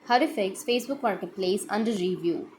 How to fix Facebook Marketplace under review.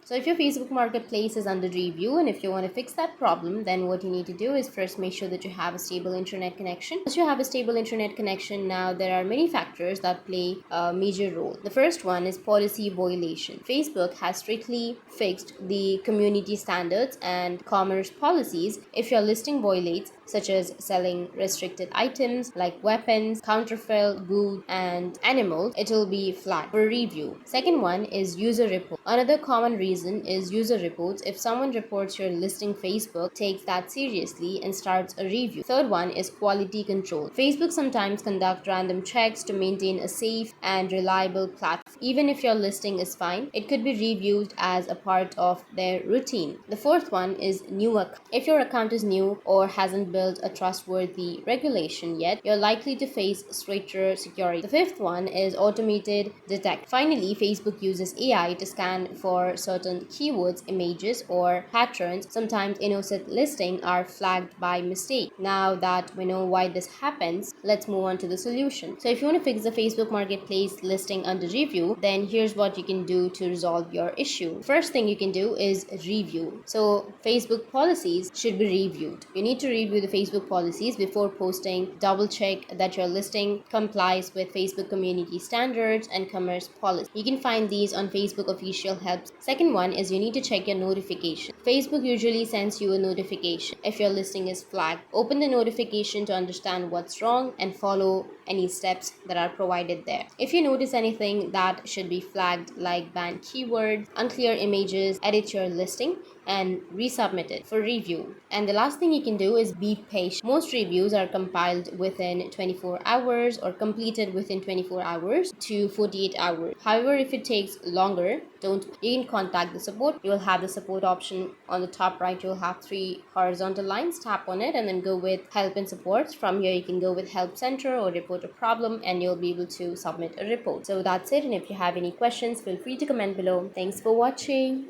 So if your Facebook Marketplace is under review and if you want to fix that problem, then what you need to do is first make sure that you have a stable internet connection. Once you have a stable internet connection, now there are many factors that play a major role. The first one is policy violation. Facebook has strictly fixed the community standards and commerce policies. If your listing violates, such as selling restricted items like weapons, counterfeit goods, and animals, it will be flagged for review. Second one is user report. Another common reason is user reports. If someone reports your listing, Facebook takes that seriously and starts a review. Third one is quality control. Facebook sometimes conduct random checks to maintain a safe and reliable platform. Even if your listing is fine, it could be reviewed as a part of their routine. The fourth one is new account. If your account is new or hasn't built a trustworthy regulation yet, you're likely to face stricter security. The fifth one is automated detect. Finally, Facebook uses AI to scan for certain keywords, images, or patterns. Sometimes innocent listings are flagged by mistake. Now that we know why this happens, let's move on to the solution. So if you want to fix the Facebook Marketplace listing under review, then here's what you can do to resolve your issue. First thing you can do is review. So Facebook policies should be reviewed. You need to review the Facebook policies before posting. Double check that your listing complies with Facebook community standards and commerce policy. You can find these on Facebook official help. Second one is you need to check your notification. Facebook usually sends you a notification if your listing is flagged. Open the notification to understand what's wrong and follow any steps that are provided there. If you notice anything that should be flagged, like banned keywords, unclear images, edit your listing and resubmit it for review. And the last thing you can do is be patient. Most reviews are compiled within 24 hours or completed within 24 hours to 48 hours. However, if it takes longer, you can contact the support. You will have the support option on the top right. You'll have three horizontal lines. Tap on it and then go with help and support. From here you can go with help center or report a problem and you'll be able to submit a report. So that's it, and if you have any questions, feel free to comment below. Thanks for watching.